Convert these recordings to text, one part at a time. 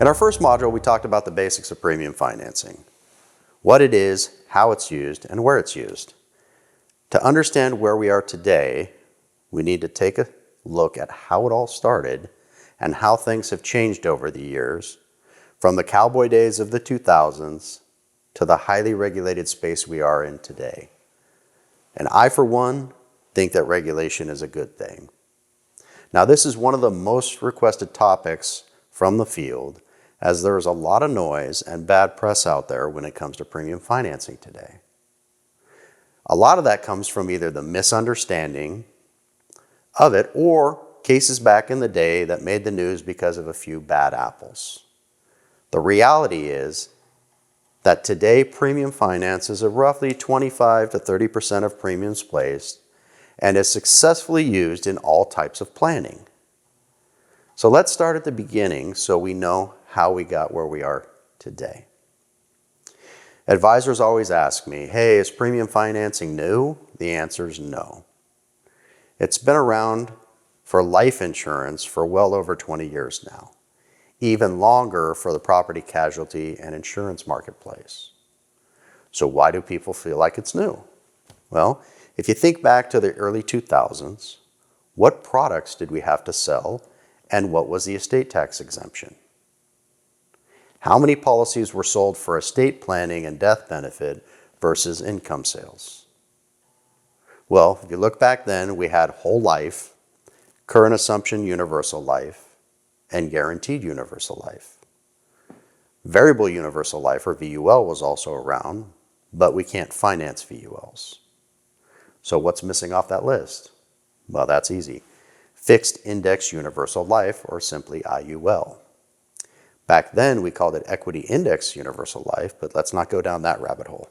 In our first module, we talked about the basics of premium financing, what it is, how it's used, and where it's used. To understand where we are today, we need to take a look at how it all started and how things have changed over the years, from the cowboy days of the 2000s to the highly regulated space we are in today. And I, for one, think that regulation is a good thing. Now, this is one of the most requested topics from the field, as there is a lot of noise and bad press out there when it comes to premium financing today. A lot of that comes from either the misunderstanding of it or cases back in the day that made the news because of a few bad apples. The reality is that today premium finance is roughly 25 to 30% of premiums placed and is successfully used in all types of planning. So let's start at the beginning so we know how we got where we are today. Advisors always ask me, hey, is premium financing new? The answer is no. It's been around for life insurance for well over 20 years now, even longer for the property casualty and insurance marketplace. So why do people feel like it's new? Well, if you think back to the early 2000s, what products did we have to sell and what was the estate tax exemption? How many policies were sold for estate planning and death benefit versus income sales? Well, if you look back then, we had whole life, current assumption universal life, and guaranteed universal life. Variable universal life, or VUL, was also around, but we can't finance VULs. So what's missing off that list? Well, that's easy. Fixed index universal life, or simply IUL. Back then, we called it equity index universal life, but let's not go down that rabbit hole.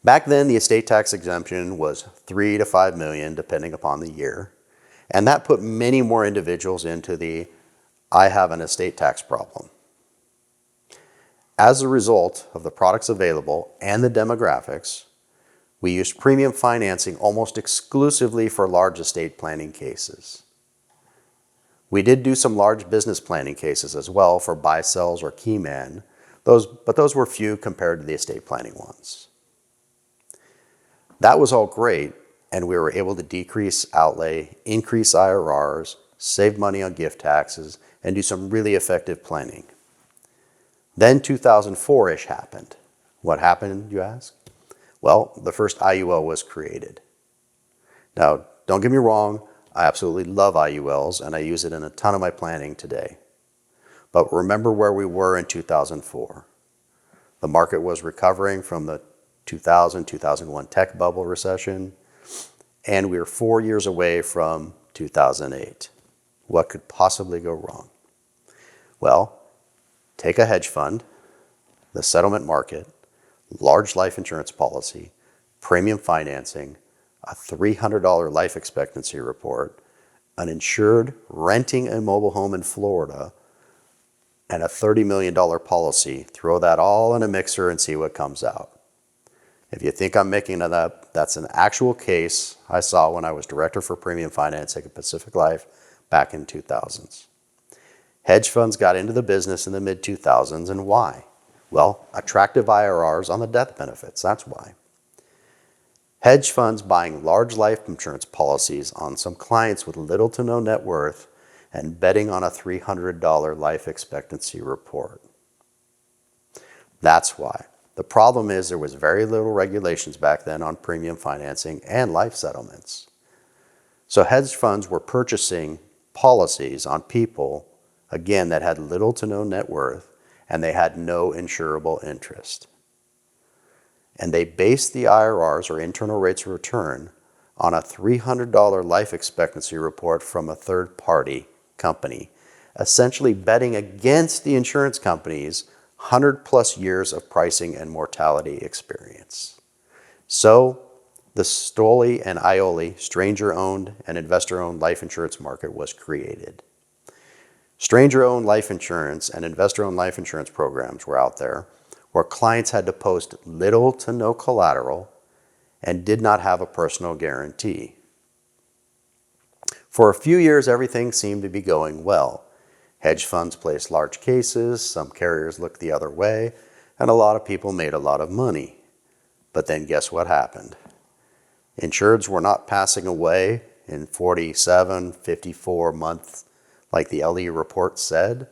Back then, the estate tax exemption was 3 to 5 million, depending upon the year. And that put many more individuals into the I have an estate tax problem. As a result of the products available and the demographics, we used premium financing almost exclusively for large estate planning cases. We did do some large business planning cases as well for buy-sells or key man, but those were few compared to the estate planning ones. That was all great, and we were able to decrease outlay, increase IRRs, save money on gift taxes, and do some really effective planning. Then 2004-ish happened. What happened, you ask? Well, the first IUL was created. Now, don't get me wrong, I absolutely love IULs, and I use it in a ton of my planning today. But remember where we were in 2004. The market was recovering from the 2000-2001 tech bubble recession, and we were 4 years away from 2008. What could possibly go wrong? Well, take a hedge fund, the settlement market, large life insurance policy, premium financing, a $300 life expectancy report, an insured renting a mobile home in Florida, and a $30 million policy. Throw that all in a mixer and see what comes out. If you think I'm making it up, that's an actual case I saw when I was director for premium financing at Pacific Life back in 2000s. Hedge funds got into the business in the mid-2000s, and why? Well, attractive IRRs on the death benefits, that's why. Hedge funds buying large life insurance policies on some clients with little to no net worth and betting on a $300 life expectancy report. That's why. The problem is there was very little regulations back then on premium financing and life settlements. So hedge funds were purchasing policies on people, again, that had little to no net worth, and they had no insurable interest. And they based the IRRs, or internal rates of return, on a $300 life expectancy report from a third-party company, essentially betting against the insurance company's 100-plus years of pricing and mortality experience. So the STOLI and IOLI, stranger-owned and investor-owned life insurance market, was created. Stranger-owned life insurance and investor-owned life insurance programs were out there where clients had to post little to no collateral and did not have a personal guarantee. For a few years, everything seemed to be going well. Hedge funds placed large cases, some carriers looked the other way, and a lot of people made a lot of money. But then guess what happened? Insureds were not passing away in 47, 54 months like the LE report said.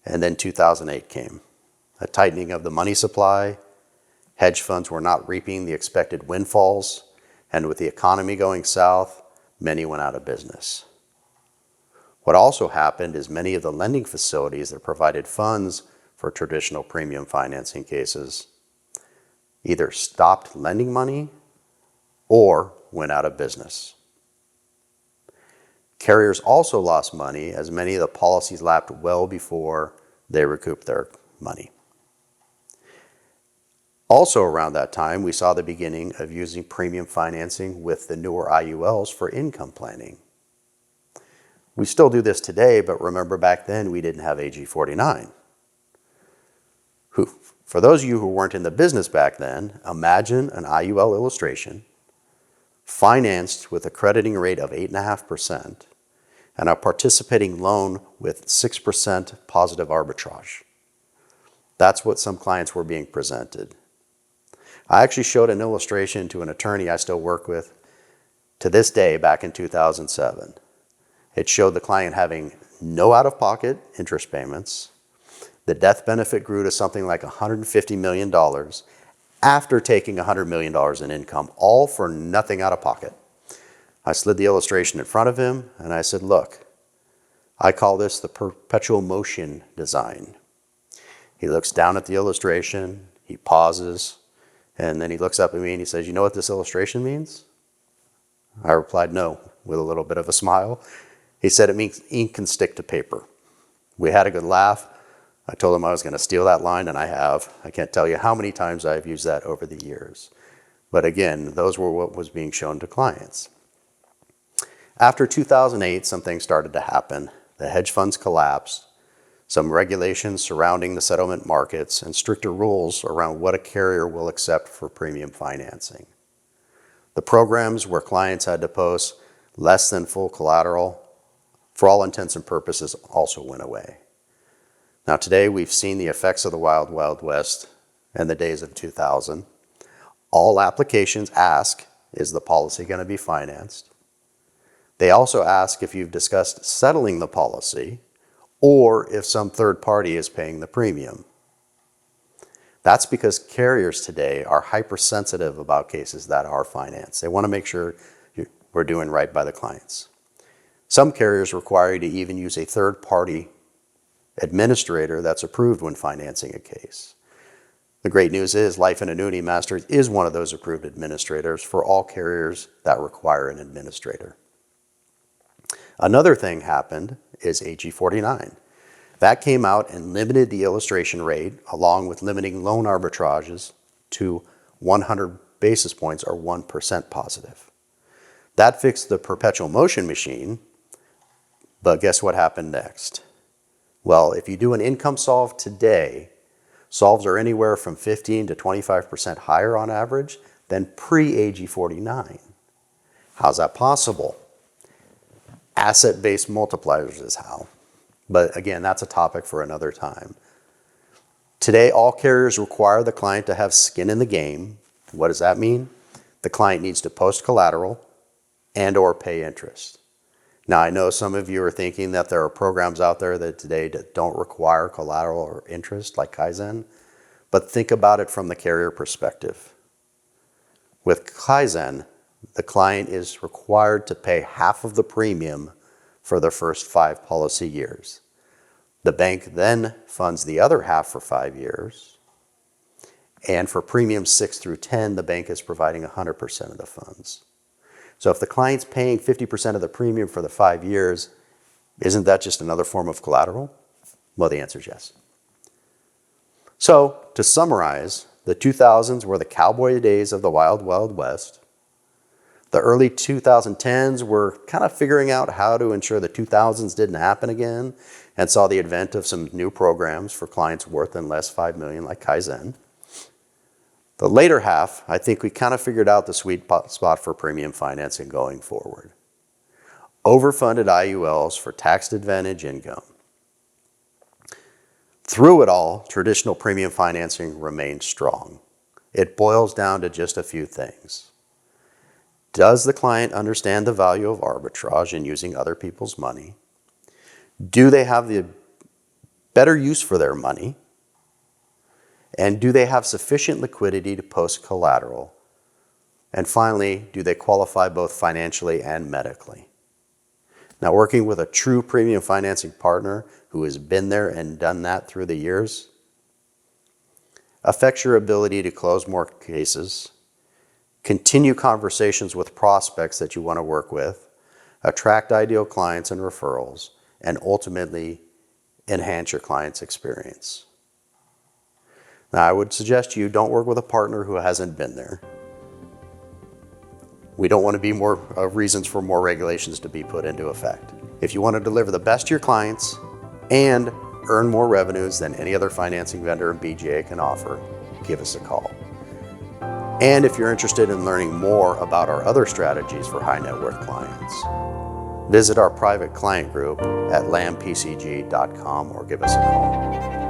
And then 2008 came. A tightening of the money supply. Hedge funds were not reaping the expected windfalls. And with the economy going south, many went out of business. What also happened is many of the lending facilities that provided funds for traditional premium financing cases either stopped lending money or went out of business. Carriers also lost money as many of the policies lapsed well before they recouped their money. Also around that time, we saw the beginning of using premium financing with the newer IULs for income planning. We still do this today, but remember back then we didn't have AG 49. For those of you who weren't in the business back then, imagine an IUL illustration financed with a crediting rate of 8.5% and a participating loan with 6% positive arbitrage. That's what some clients were being presented. I actually showed an illustration to an attorney I still work with to this day back in 2007. It showed the client having no out-of-pocket interest payments. The death benefit grew to something like $150 million after taking $100 million in income, all for nothing out of pocket. I slid the illustration in front of him and I said, look, I call this the perpetual motion design. He looks down at the illustration, he pauses, and then he looks up at me and he says, you know what this illustration means? I replied, no, with a little bit of a smile. He said, it means ink can stick to paper. We had a good laugh. I told him I was going to steal that line, and I have. I can't tell you how many times I've used that over the years. But again, those were what was being shown to clients. After 2008, some things started to happen. The hedge funds collapsed. Some regulations surrounding the settlement markets and stricter rules around what a carrier will accept for premium financing. The programs where clients had to post less than full collateral, for all intents and purposes, also went away. Now today we've seen the effects of the Wild Wild West and the days of 2000. All applications ask, is the policy going to be financed? They also ask if you've discussed settling the policy or if some third party is paying the premium. That's because carriers today are hypersensitive about cases that are financed. They want to make sure we're doing right by the clients. Some carriers require you to even use a third party administrator that's approved when financing a case. The great news is Life and Annuity Masters is one of those approved administrators for all carriers that require an administrator. Another thing happened is AG 49. That came out and limited the illustration rate along with limiting loan arbitrages to 100 basis points or 1% positive. That fixed the perpetual motion machine, but guess what happened next? Well, if you do an income solve today, solves are anywhere from 15 to 25% higher on average than pre-AG 49. How's that possible? Asset-based multipliers is how. But again, that's a topic for another time. Today, all carriers require the client to have skin in the game. What does that mean? The client needs to post collateral and or pay interest. Now, I know some of you are thinking that there are programs out there that today that don't require collateral or interest, like Kaizen, but think about it from the carrier perspective. With Kaizen, the client is required to pay half of the premium for the first 5 policy years. The bank then funds the other half for 5 years, and for premiums 6 through 10, the bank is providing 100% of the funds. So if the client's paying 50% of the premium for the 5 years, isn't that just another form of collateral? Well, the answer is yes. So to summarize, the 2000s were the cowboy days of the Wild Wild West. The early 2010s were kind of figuring out how to ensure the 2000s didn't happen again and saw the advent of some new programs for clients worth and less $5 million like Kaizen. The later half, I think we kind of figured out the sweet spot for premium financing going forward. Overfunded IULs for tax advantage income. Through it all, traditional premium financing remains strong. It boils down to just a few things. Does the client understand the value of arbitrage in using other people's money? Do they have the better use for their money? And do they have sufficient liquidity to post collateral? And finally, do they qualify both financially and medically? Now, working with a true premium financing partner who has been there and done that through the years affects your ability to close more cases, continue conversations with prospects that you want to work with, attract ideal clients and referrals, and ultimately enhance your client's experience. Now, I would suggest you don't work with a partner who hasn't been there. We don't want to be more reasons for more regulations to be put into effect. If you want to deliver the best to your clients and earn more revenues than any other financing vendor in BGA can offer, give us a call. And if you're interested in learning more about our other strategies for high net worth clients, visit our private client group at LAAMPCG.com or give us a call.